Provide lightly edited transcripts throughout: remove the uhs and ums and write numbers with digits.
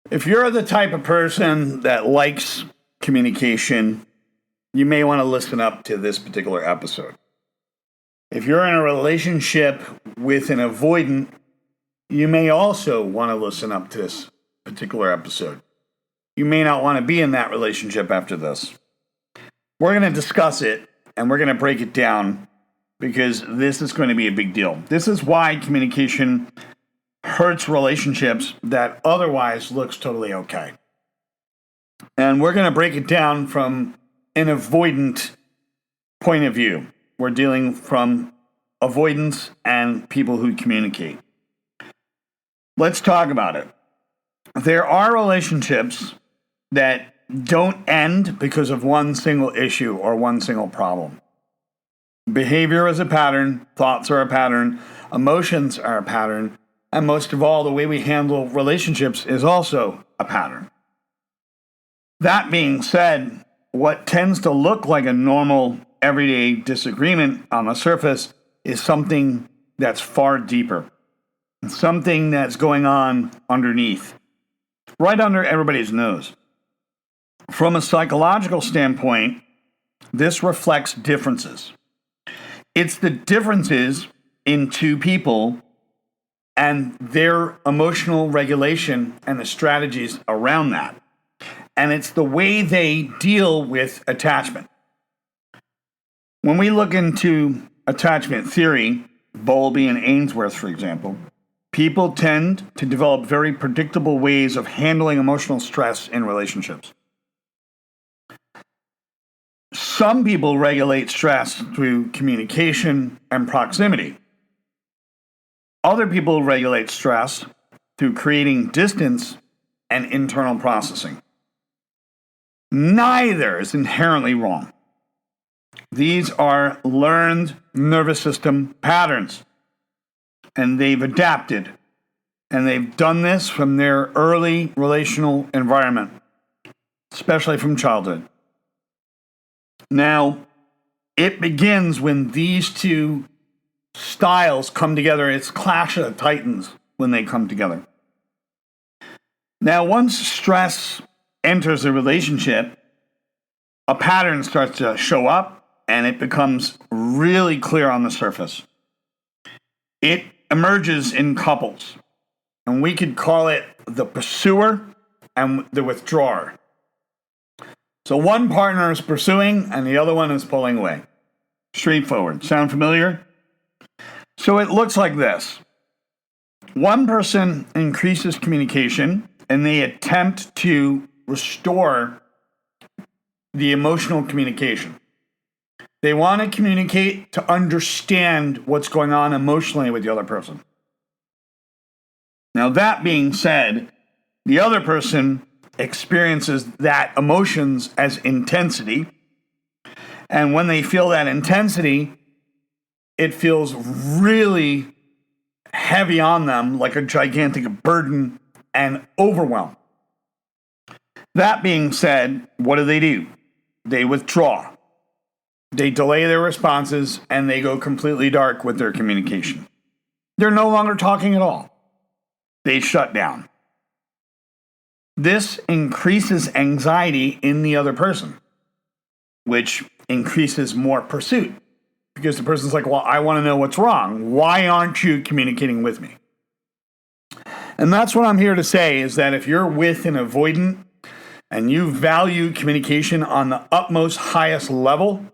If you're the type of person that likes communication, you may want to listen up to this particular episode. If you're in a relationship with an avoidant, you may also want to listen up to this particular episode. You may not want to be in that relationship after this. We're going to discuss it, and we're going to break it down because this is going to be a big deal. This is why communication hurts relationships that otherwise looks totally okay. And we're going to break it down from an avoidant point of view. We're dealing from avoidance and people who communicate. Let's talk about it. There are relationships that don't end because of one single issue or one single problem. Behavior is a pattern, thoughts are a pattern, emotions are a pattern, and most of all, the way we handle relationships is also a pattern. That being said, what tends to look like a normal, everyday disagreement on the surface is something that's far deeper. Something that's going on underneath, right under everybody's nose. From a psychological standpoint, this reflects differences. It's the differences in two people and their emotional regulation and the strategies around that. And it's the way they deal with attachment. When we look into attachment theory, Bowlby and Ainsworth, for example, people tend to develop very predictable ways of handling emotional stress in relationships. Some people regulate stress through communication and proximity. Other people regulate stress through creating distance and internal processing. Neither is inherently wrong. These are learned nervous system patterns, and they've adapted, and they've done this from their early relational environment, especially from childhood. Now, it begins when these two styles come together. It's clash of the titans when they come together. Now, once stress enters a relationship, a pattern starts to show up, and it becomes really clear on the surface. It emerges in couples, and we could call it the pursuer and the withdrawer. So one partner is pursuing, and the other one is pulling away. Straightforward. Sound familiar? So it looks like this. One person increases communication, and they attempt to restore the emotional communication. They want to communicate to understand what's going on emotionally with the other person. Now, that being said, the other person experiences that emotions as intensity. And when they feel that intensity, it feels really heavy on them, like a gigantic burden and overwhelm. That being said, what do? They withdraw. They delay their responses, and they go completely dark with their communication. They're no longer talking at all. They shut down. This increases anxiety in the other person, which increases more pursuit. Because the person's like, well, I want to know what's wrong. Why aren't you communicating with me? And that's what I'm here to say, is that if you're with an avoidant and you value communication on the utmost highest level,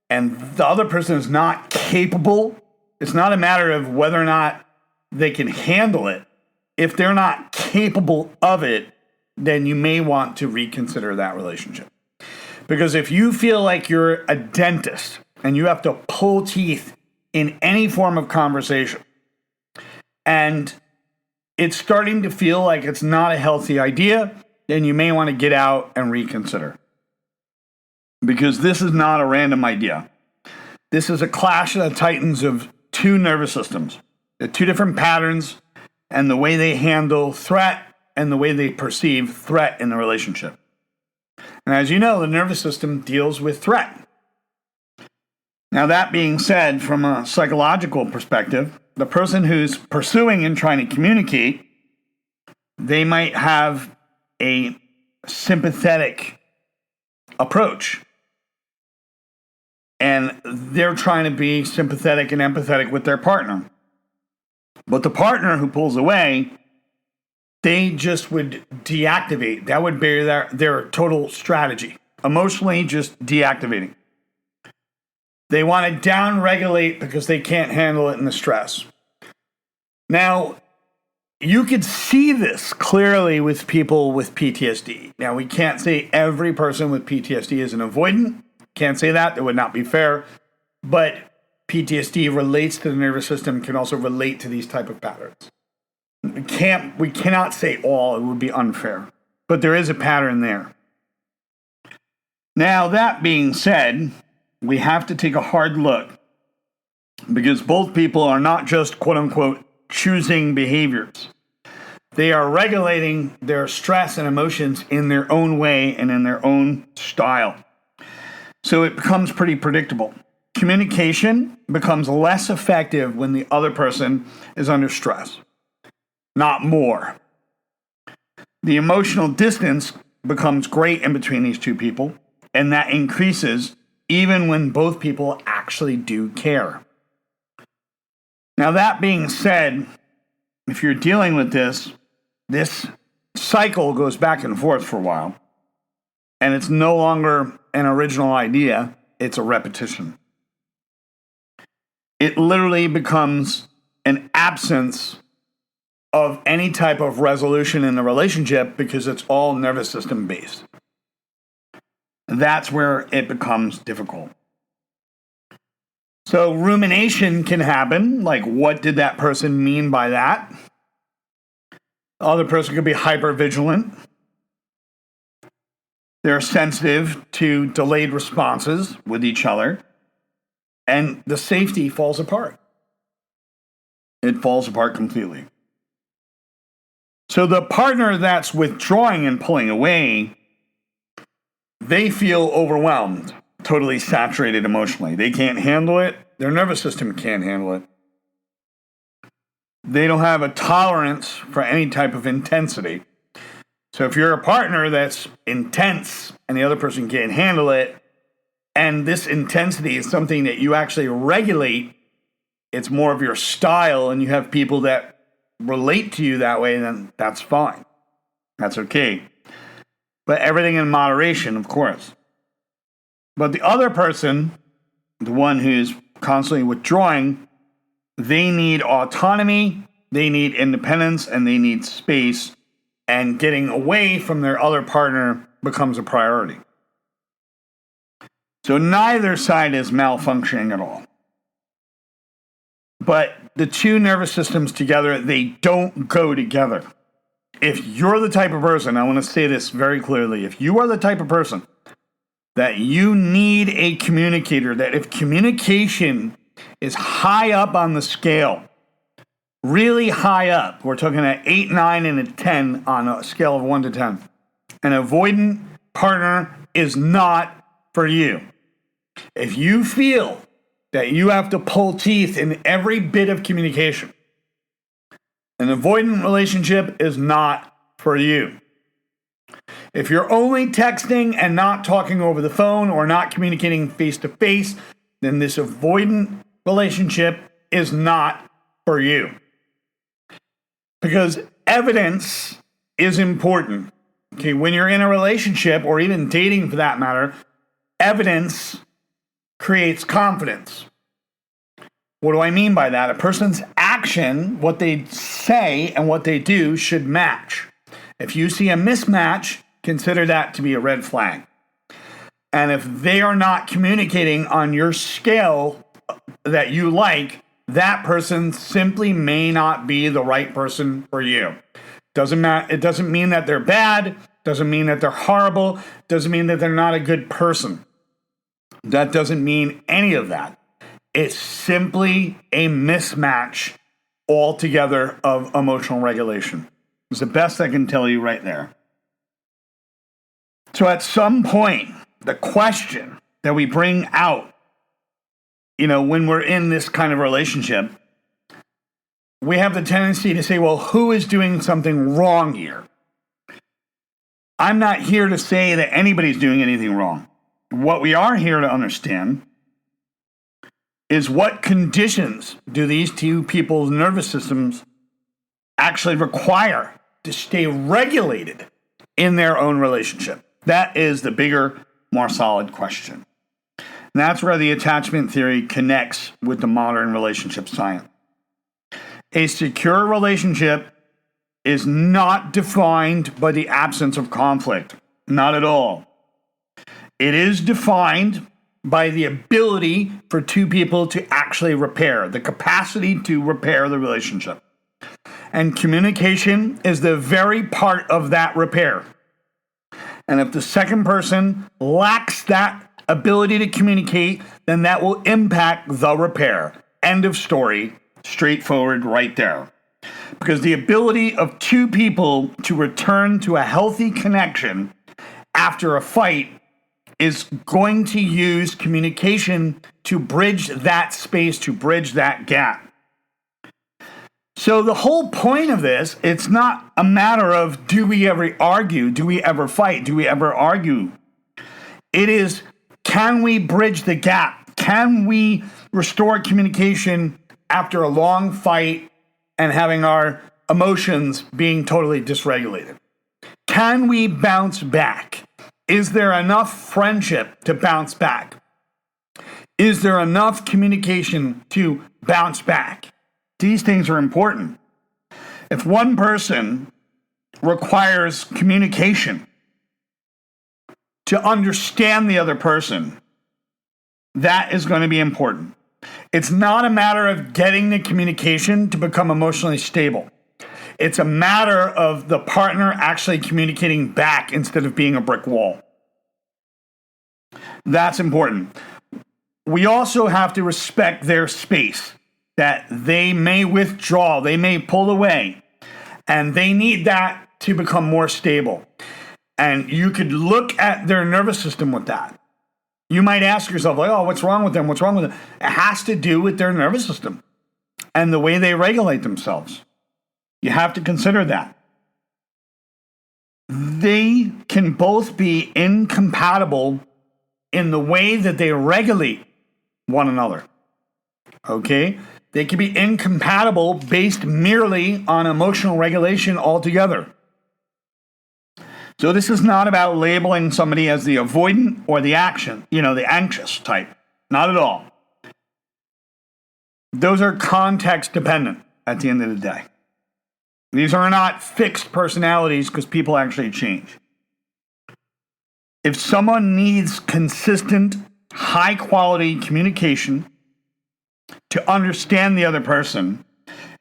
and the other person is not capable, it's not a matter of whether or not they can handle it. If they're not capable of it, then you may want to reconsider that relationship. Because if you feel like you're a dentist and you have to pull teeth in any form of conversation, and it's starting to feel like it's not a healthy idea, then you may want to get out and reconsider. Because this is not a random idea. This is a clash of the titans of two nervous systems, the two different patterns, and the way they handle threat and the way they perceive threat in the relationship. And as you know, the nervous system deals with threat. Now, that being said, from a psychological perspective, the person who's pursuing and trying to communicate, they might have a sympathetic approach. And they're trying to be sympathetic and empathetic with their partner. But the partner who pulls away, they just would deactivate. That would be their total strategy. Emotionally, just deactivating. They want to down-regulate because they can't handle it in the stress. Now, you could see this clearly with people with PTSD. Now, we can't say every person with PTSD is an avoidant. Can't say that. That would not be fair. But PTSD relates to the nervous system, can also relate to these type of patterns. We cannot say all. It would be unfair. But there is a pattern there. Now, that being said, we have to take a hard look because both people are not just quote-unquote choosing behaviors. They are regulating their stress and emotions in their own way and in their own style. So it becomes pretty predictable. Communication becomes less effective when the other person is under stress, not more. The emotional distance becomes great in between these two people, and that increases even when both people actually do care. Now, that being said, if you're dealing with this cycle goes back and forth for a while, and it's no longer an original idea, it's a repetition. It literally becomes an absence of any type of resolution in the relationship because it's all nervous system based. That's where it becomes difficult. So rumination can happen, like what did that person mean by that? The other person could be hypervigilant. They're sensitive to delayed responses with each other, and the safety falls apart. It falls apart completely. So the partner that's withdrawing and pulling away, they feel overwhelmed, totally saturated emotionally. They can't handle it. Their nervous system can't handle it. They don't have a tolerance for any type of intensity. So if you're a partner that's intense and the other person can't handle it, and this intensity is something that you actually regulate, it's more of your style, and you have people that relate to you that way, then that's fine. That's okay. But everything in moderation, of course. But the other person, the one who's constantly withdrawing, they need autonomy, they need independence, and they need space. And getting away from their other partner becomes a priority. So neither side is malfunctioning at all. But the two nervous systems together, they don't go together. If you're the type of person, I want to say this very clearly, if you are the type of person that you need a communicator, that if communication is high up on the scale, really high up, we're talking at 8, 9, and a 10 on a scale of 1 to 10, an avoidant partner is not for you. If you feel that you have to pull teeth in every bit of communication, an avoidant relationship is not for you. If you're only texting and not talking over the phone or not communicating face to face, then this avoidant relationship is not for you. Because evidence is important. Okay, when you're in a relationship or even dating for that matter, evidence creates confidence. What do I mean by that? A person's action, what they say and what they do should match. If you see a mismatch, consider that to be a red flag. And if they are not communicating on your scale that you like, that person simply may not be the right person for you. It doesn't mean that they're bad, doesn't mean that they're horrible, doesn't mean that they're not a good person. That doesn't mean any of that. It's simply a mismatch altogether of emotional regulation. It's the best I can tell you right there. So at some point, the question that we bring out, when we're in this kind of relationship, we have the tendency to say, well, who is doing something wrong here? I'm not here to say that anybody's doing anything wrong. What we are here to understand is what conditions do these two people's nervous systems actually require to stay regulated in their own relationship. That is the bigger, more solid question. And that's where the attachment theory connects with the modern relationship science. A secure relationship is not defined by the absence of conflict. Not at all. It is defined by the ability for two people to actually repair, the capacity to repair the relationship. And communication is the very part of that repair. And if the second person lacks that ability to communicate, then that will impact the repair. End of story. Straightforward right there. Because the ability of two people to return to a healthy connection after a fight is going to use communication to bridge that space, to bridge that gap. So the whole point of this, it's not a matter of do we ever argue, do we ever fight, do we ever argue. It is, can we bridge the gap? Can we restore communication after a long fight and having our emotions being totally dysregulated? Can we bounce back? Is there enough friendship to bounce back? Is there enough communication to bounce back? These things are important. If one person requires communication to understand the other person, that is going to be important. It's not a matter of getting the communication to become emotionally stable. It's a matter of the partner actually communicating back instead of being a brick wall. That's important. We also have to respect their space, that they may withdraw, they may pull away, and they need that to become more stable. And you could look at their nervous system with that. You might ask yourself, like, oh, what's wrong with them? What's wrong with them? It has to do with their nervous system and the way they regulate themselves. You have to consider that. They can both be incompatible in the way that they regulate one another. Okay? They can be incompatible based merely on emotional regulation altogether. So this is not about labeling somebody as the avoidant or the the anxious type. Not at all. Those are context dependent at the end of the day. These are not fixed personalities because people actually change. If someone needs consistent, high-quality communication to understand the other person,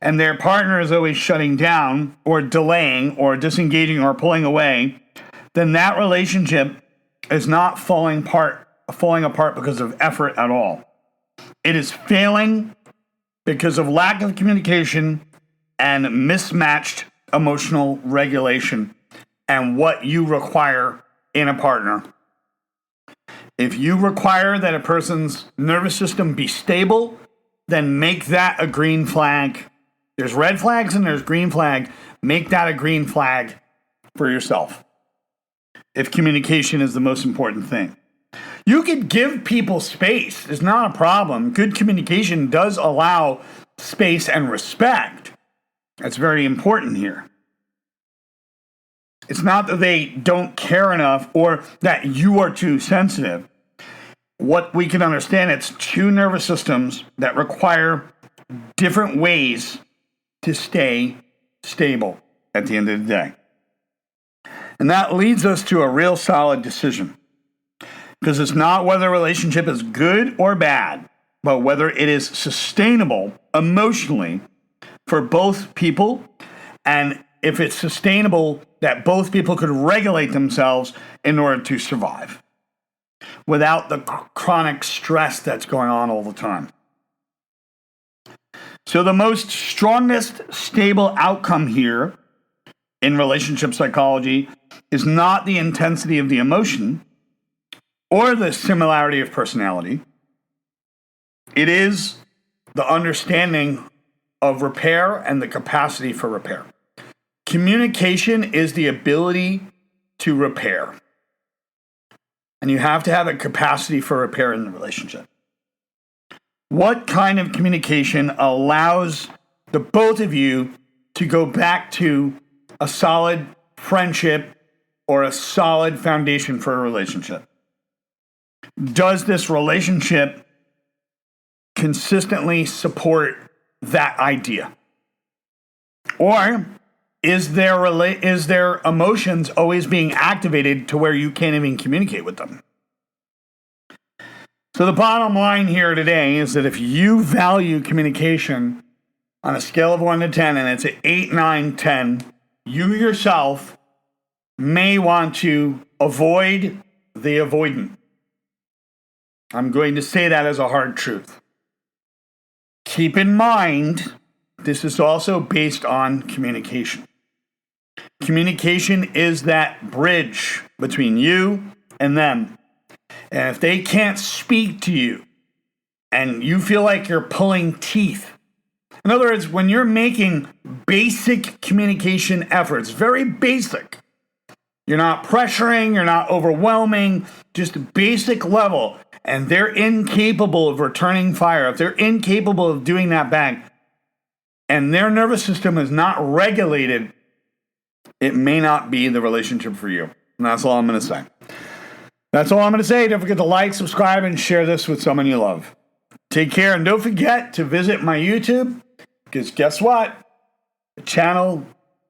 and their partner is always shutting down or delaying or disengaging or pulling away, then that relationship is not falling apart because of effort at all. It is failing because of lack of communication and mismatched emotional regulation and what you require in a partner. If you require that a person's nervous system be stable, then make that a green flag. There's red flags and there's green flag. Make that a green flag for yourself. If communication is the most important thing. You could give people space. It's not a problem. Good communication does allow space and respect. That's very important here. It's not that they don't care enough or that you are too sensitive. What we can understand, it's two nervous systems that require different ways to stay stable at the end of the day. And that leads us to a real solid decision. Because it's not whether a relationship is good or bad, but whether it is sustainable emotionally for both people, and if it's sustainable that both people could regulate themselves in order to survive without the chronic stress that's going on all the time. So the most strongest stable outcome here in relationship psychology is not the intensity of the emotion or the similarity of personality. It is the understanding of repair and the capacity for repair. Communication is the ability to repair. And you have to have a capacity for repair in the relationship. What kind of communication allows the both of you to go back to a solid friendship or a solid foundation for a relationship? Does this relationship consistently support that idea? Or is their emotions always being activated to where you can't even communicate with them? So the bottom line here today is that if you value communication on a scale of 1 to 10, and it's an 8, 9, 10, you yourself may want to avoid the avoidant. I'm going to say that as a hard truth. Keep in mind, this is also based on communication. Communication is that bridge between you and them. And if they can't speak to you and you feel like you're pulling teeth, in other words, when you're making basic communication efforts, very basic, you're not pressuring, you're not overwhelming, just basic level, and they're incapable of returning fire, if they're incapable of doing that back, and their nervous system is not regulated, it may not be the relationship for you. And that's all I'm going to say. That's all I'm going to say. Don't forget to like, subscribe, and share this with someone you love. Take care, and don't forget to visit my YouTube, because guess what? The channel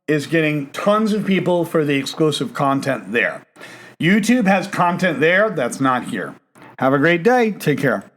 is getting tons of people for the exclusive content there. YouTube has content there that's not here. Have a great day. Take care.